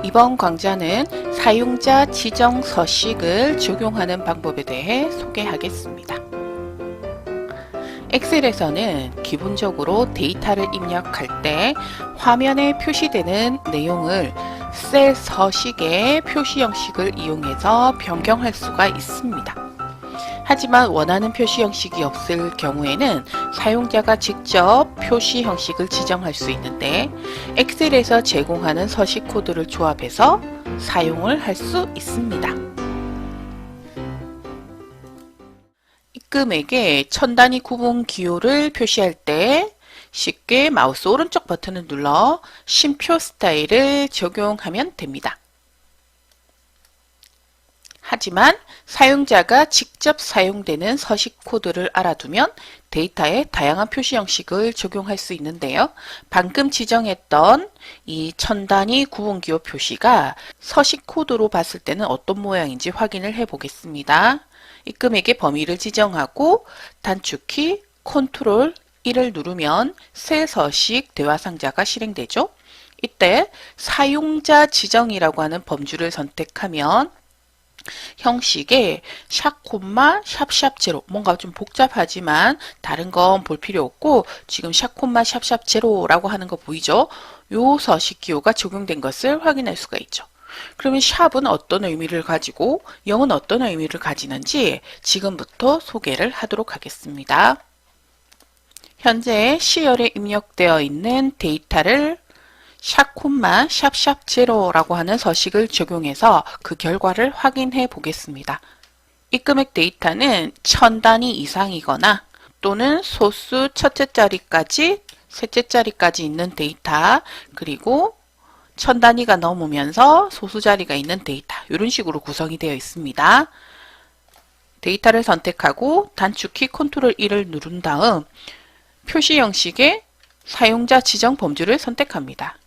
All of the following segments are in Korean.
이번 강좌는 사용자 지정 서식을 적용하는 방법에 대해 소개하겠습니다. 엑셀에서는 기본적으로 데이터를 입력할 때 화면에 표시되는 내용을 셀 서식의 표시 형식을 이용해서 변경할 수가 있습니다. 하지만 원하는 표시 형식이 없을 경우에는 사용자가 직접 표시 형식을 지정할 수 있는데 엑셀에서 제공하는 서식 코드를 조합해서 사용을 할 수 있습니다. 입금액의 천 단위 구분 기호를 표시할 때 쉽게 마우스 오른쪽 버튼을 눌러 쉼표 스타일을 적용하면 됩니다. 하지만 사용자가 직접 사용되는 서식 코드를 알아두면 데이터에 다양한 표시 형식을 적용할 수 있는데요. 방금 지정했던 이 천 단위 구분기호 표시가 서식 코드로 봤을 때는 어떤 모양인지 확인을 해 보겠습니다. 입금액의 범위를 지정하고 단축키 컨트롤 1을 누르면 새 서식 대화 상자가 실행되죠. 이때 사용자 지정이라고 하는 범주를 선택하면 형식에 샵 콤마 샵샵 제로, 뭔가 좀 복잡하지만 다른 건 볼 필요 없고 지금 샵 콤마 샵샵 제로라고 하는 거 보이죠? 요 서식 기호가 적용된 것을 확인할 수가 있죠. 그러면 샵은 어떤 의미를 가지고 0은 어떤 의미를 가지는지 지금부터 소개를 하도록 하겠습니다. 현재 시열에 입력되어 있는 데이터를 샵 콤마 샵샵 제로라고 하는 서식을 적용해서 그 결과를 확인해 보겠습니다. 입금액 데이터는 천 단위 이상이거나 또는 소수 첫째 자리까지 셋째 자리까지 있는 데이터, 그리고 천 단위가 넘으면서 소수 자리가 있는 데이터, 이런 식으로 구성이 되어 있습니다. 데이터를 선택하고 단축키 컨트롤 1을 누른 다음 표시 형식의 사용자 지정 범주를 선택합니다.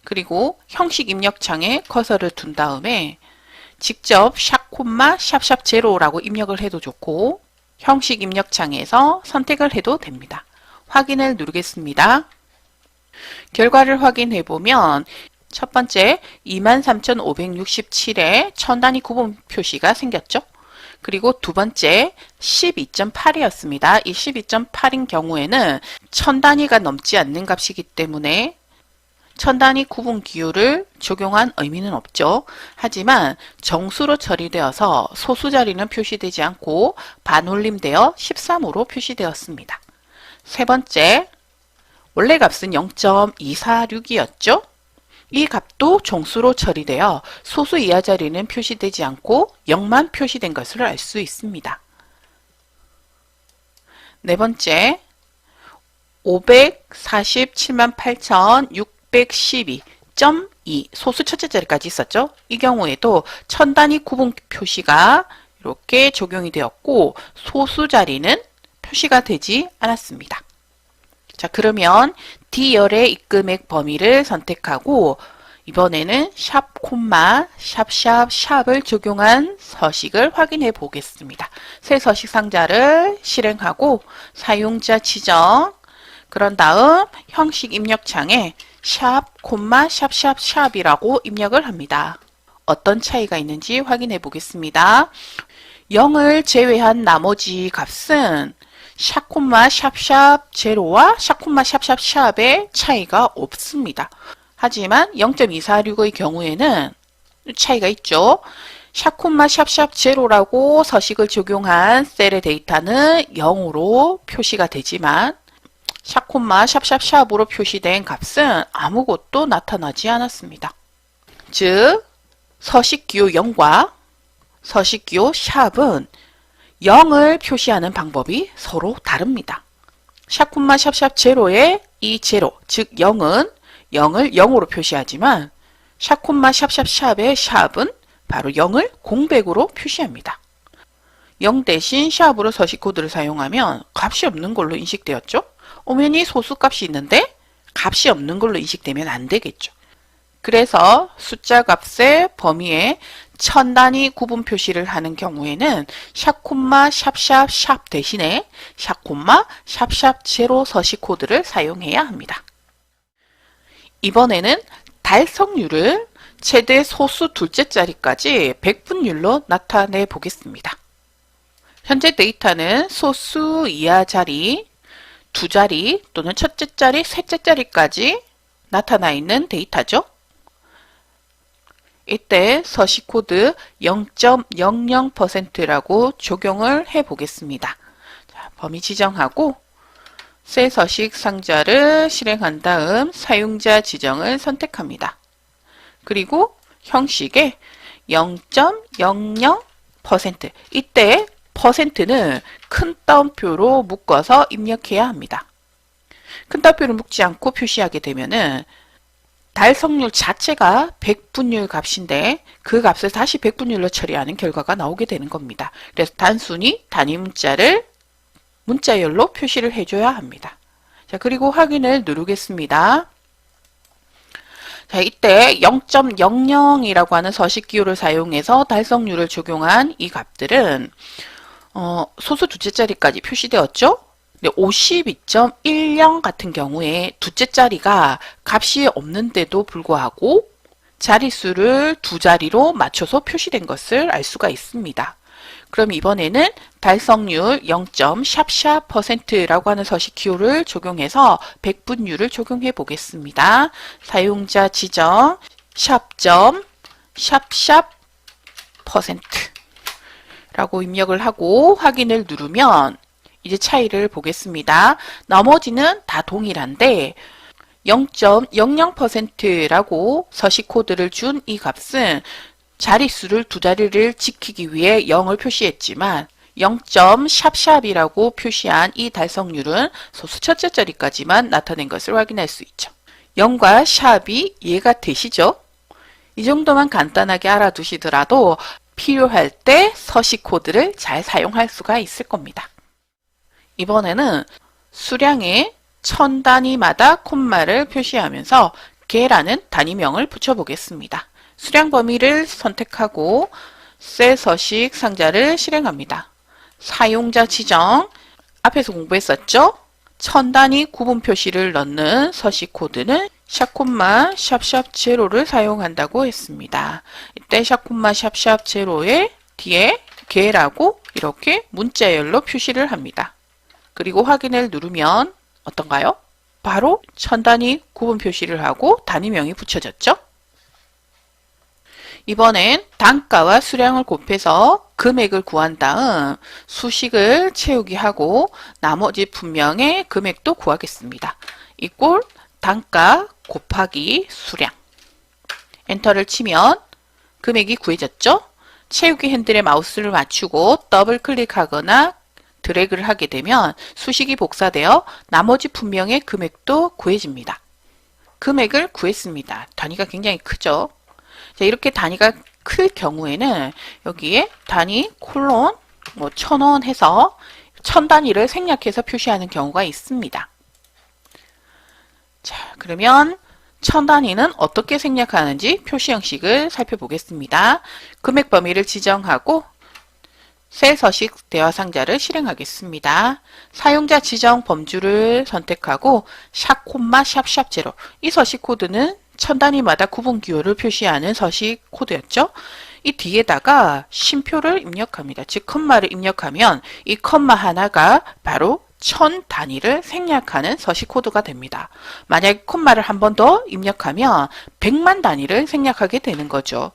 그리고 형식 입력창에 커서를 둔 다음에 직접 샵 콤마 샵샵 제로라고 입력을 해도 좋고 형식 입력창에서 선택을 해도 됩니다. 확인을 누르겠습니다. 결과를 확인해 보면 첫 번째 23,567의 천 단위 구분 표시가 생겼죠. 그리고 두 번째 12.8이었습니다. 이 12.8인 경우에는 천 단위가 넘지 않는 값이기 때문에 천 단위 구분 기호를 적용한 의미는 없죠. 하지만 정수로 처리되어서 소수 자리는 표시되지 않고 반올림되어 13으로 표시되었습니다. 세 번째, 원래 값은 0.246이었죠. 이 값도 정수로 처리되어 소수 이하 자리는 표시되지 않고 0만 표시된 것을 알 수 있습니다. 네 번째, 5,478,612.2 소수 첫째 자리까지 있었죠. 이 경우에도 천 단위 구분 표시가 이렇게 적용이 되었고 소수 자리는 표시가 되지 않았습니다. 자, 그러면 D열의 입금액 범위를 선택하고 이번에는 샵 콤마 샵샵 샵을 적용한 서식을 확인해 보겠습니다. 새 서식 상자를 실행하고 사용자 지정, 그런 다음 형식 입력창에 샵 콤마 샵샵 샵이라고 입력을 합니다. 어떤 차이가 있는지 확인해 보겠습니다. 0을 제외한 나머지 값은 샵 콤마 샵샵 제로와 샵 콤마 샵샵 샵의 차이가 없습니다. 하지만 0.246의 경우에는 차이가 있죠. 샵 콤마 샵샵 제로라고 서식을 적용한 셀의 데이터는 0으로 표시가 되지만 샵 콤마 샵샵 샵으로 표시된 값은 아무것도 나타나지 않았습니다. 즉 서식 기호 0과 서식 기호 샵은 0을 표시하는 방법이 서로 다릅니다. 샵 콤마 샵샵 제로의 이 제로, 즉 0은 0을 0으로 표시하지만 샵 콤마 샵샵 샵의 샵은 바로 0을 공백으로 표시합니다. 0 대신 샵으로 서식 코드를 사용하면 값이 없는 걸로 인식되었죠. 엄연히 소수 값이 있는데 값이 없는 걸로 인식되면 안 되겠죠. 그래서 숫자 값의 범위에 천 단위 구분 표시를 하는 경우에는 샵 콤마 샵샵 샵 대신에 샵 콤마 샵샵 제로 서식 코드를 사용해야 합니다. 이번에는 달성률을 최대 소수 둘째 자리까지 백분율로 나타내 보겠습니다. 현재 데이터는 소수 이하 자리, 두 자리 또는 첫째 자리, 셋째 자리까지 나타나 있는 데이터죠. 이때 서식 코드 0.00%라고 적용을 해 보겠습니다. 자, 범위 지정하고 새 서식 상자를 실행한 다음 사용자 지정을 선택합니다. 그리고 형식에 0.00% 이때 퍼센트는 큰 따옴표로 묶어서 입력해야 합니다. 큰 따옴표를 묶지 않고 표시하게 되면은 달성률 자체가 100분율 값인데 그 값을 다시 100분율로 처리하는 결과가 나오게 되는 겁니다. 그래서 단순히 단위 문자를 문자열로 표시를 해줘야 합니다. 자, 그리고 확인을 누르겠습니다. 자, 이때 0.00이라고 하는 서식 기호를 사용해서 달성률을 적용한 이 값들은 소수 두째 자리까지 표시되었죠? 52.10 같은 경우에 두째 자리가 값이 없는데도 불구하고 자릿수를 두 자리로 맞춰서 표시된 것을 알 수가 있습니다. 그럼 이번에는 달성률 0.샵샵%라고 하는 서식 기호를 적용해서 백분율을 적용해 보겠습니다. 사용자 지정 샵샵%라고 입력을 하고 확인을 누르면 이제 차이를 보겠습니다. 나머지는 다 동일한데 0.00%라고 서식 코드를 준 이 값은 자릿수를 두 자리를 지키기 위해 0을 표시했지만 0.샵샵이라고 표시한 이 달성률은 소수 첫째 자리까지만 나타낸 것을 확인할 수 있죠. 0과 샵이 이해가 되시죠? 이 정도만 간단하게 알아두시더라도 필요할 때 서식 코드를 잘 사용할 수가 있을 겁니다. 이번에는 수량의 1000단위마다 콤마를 표시하면서 개라는 단위명을 붙여보겠습니다. 수량 범위를 선택하고 새 서식 상자를 실행합니다. 사용자 지정, 앞에서 공부했었죠? 1000단위 구분 표시를 넣는 서식 코드는 샵콤마 샵샵 제로를 사용한다고 했습니다. 이때 샵콤마 샵샵 제로의 뒤에 개라고 이렇게 문자열로 표시를 합니다. 그리고 확인을 누르면 어떤가요? 바로 1000단위 구분 표시를 하고 단위명이 붙여졌죠? 이번엔 단가와 수량을 곱해서 금액을 구한 다음 수식을 채우기 하고 나머지 분명의 금액도 구하겠습니다. 이꼴 단가 곱하기 수량. 엔터를 치면 금액이 구해졌죠? 채우기 핸들에 마우스를 맞추고 더블 클릭하거나 드래그를 하게 되면 수식이 복사되어 나머지 분명의 금액도 구해집니다. 금액을 구했습니다. 단위가 굉장히 크죠? 자, 이렇게 단위가 클 경우에는 여기에 단위 콜론 1000원 해서 1000단위를 생략해서 표시하는 경우가 있습니다. 자, 그러면 1000단위는 어떻게 생략하는지 표시 형식을 살펴보겠습니다. 금액 범위를 지정하고 새 서식 대화 상자를 실행하겠습니다. 사용자 지정 범주를 선택하고 샵 콤마 샵샵 제로. 이 서식 코드는 1000단위마다 구분 기호를 표시하는 서식 코드였죠. 이 뒤에다가 쉼표를 입력합니다. 즉 컴마를 입력하면 이 컴마 하나가 바로 1000단위를 생략하는 서식 코드가 됩니다. 만약 콤마를 한 번 더 입력하면 100만 단위를 생략하게 되는 거죠.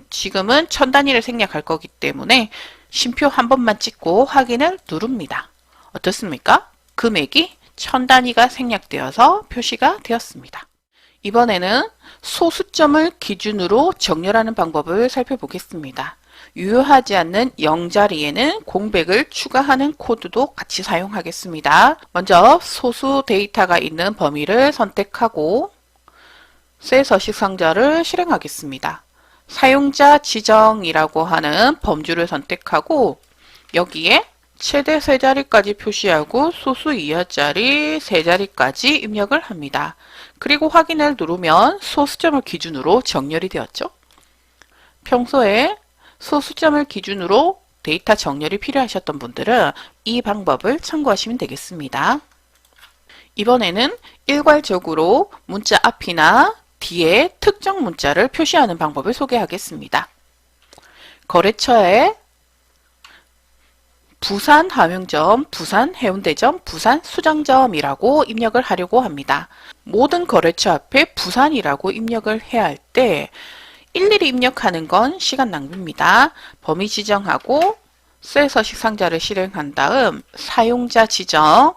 지금은 1000단위를 생략할 거기 때문에 쉼표 한 번만 찍고 확인을 누릅니다. 어떻습니까? 금액이 1000단위가 생략되어서 표시가 되었습니다. 이번에는 소수점을 기준으로 정렬하는 방법을 살펴보겠습니다. 유효하지 않는 0자리에는 공백을 추가하는 코드도 같이 사용하겠습니다. 먼저 소수 데이터가 있는 범위를 선택하고 새 서식 상자를 실행하겠습니다. 사용자 지정이라고 하는 범주를 선택하고 여기에 최대 3자리까지 표시하고 소수 이하짜리 3자리까지 입력을 합니다. 그리고 확인을 누르면 소수점을 기준으로 정렬이 되었죠. 평소에 소수점을 기준으로 데이터 정렬이 필요하셨던 분들은 이 방법을 참고하시면 되겠습니다. 이번에는 일괄적으로 문자 앞이나 뒤에 특정 문자를 표시하는 방법을 소개하겠습니다. 거래처에 부산 함흥점, 부산 해운대점, 부산 수정점이라고 입력을 하려고 합니다. 모든 거래처 앞에 부산이라고 입력을 해야 할 때 일일이 입력하는 건 시간 낭비입니다. 범위 지정하고 셀 서식 상자를 실행한 다음 사용자 지정,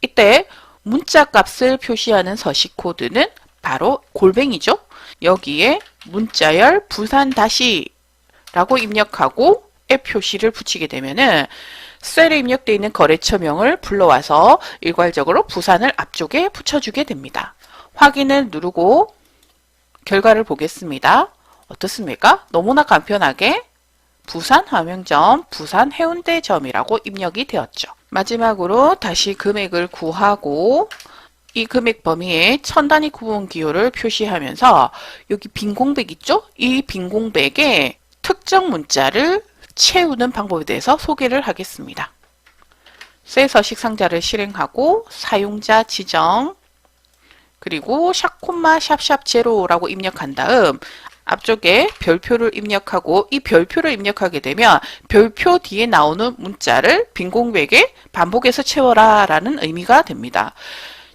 이때 문자 값을 표시하는 서식 코드는 바로 골뱅이죠. 여기에 문자열 부산 다시 라고 입력하고 앱 표시를 붙이게 되면은 셀에 입력되어 있는 거래처명을 불러와서 일괄적으로 부산을 앞쪽에 붙여주게 됩니다. 확인을 누르고 결과를 보겠습니다. 어떻습니까? 너무나 간편하게 부산 함흥점, 부산 해운대점이라고 입력이 되었죠. 마지막으로 다시 금액을 구하고 이 금액 범위에 천 단위 구분 기호를 표시하면서 여기 빈 공백 있죠? 이 빈 공백에 특정 문자를 채우는 방법에 대해서 소개를 하겠습니다. 셀 서식 상자를 실행하고 사용자 지정, 그리고 샵콤마 샵샵 제로라고 입력한 다음 앞쪽에 별표를 입력하고 이 별표를 입력하게 되면 별표 뒤에 나오는 문자를 빈 공백에 반복해서 채워라 라는 의미가 됩니다.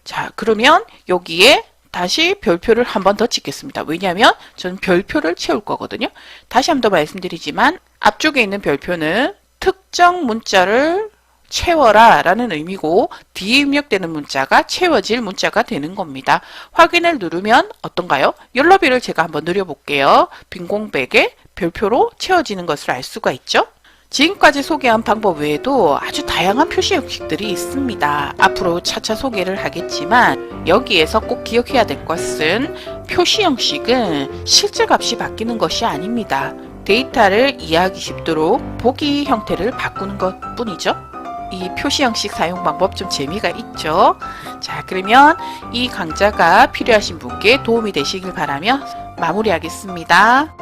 자, 그러면 여기에 다시 별표를 한 번 더 찍겠습니다. 왜냐하면 저는 별표를 채울 거거든요. 다시 한 번 더 말씀드리지만 앞쪽에 있는 별표는 특정 문자를 채워라 라는 의미고 뒤에 입력되는 문자가 채워질 문자가 되는 겁니다. 확인을 누르면 어떤가요? 열너비를 제가 한번 누려볼게요. 빈 공백에 별표로 채워지는 것을 알 수가 있죠. 지금까지 소개한 방법 외에도 아주 다양한 표시 형식들이 있습니다. 앞으로 차차 소개를 하겠지만 여기에서 꼭 기억해야 될 것은 표시 형식은 실제 값이 바뀌는 것이 아닙니다. 데이터를 이해하기 쉽도록 보기 형태를 바꾸는 것 뿐이죠. 이 표시 형식 사용 방법 좀 재미가 있죠. 자, 그러면 이 강좌가 필요하신 분께 도움이 되시길 바라며 마무리하겠습니다.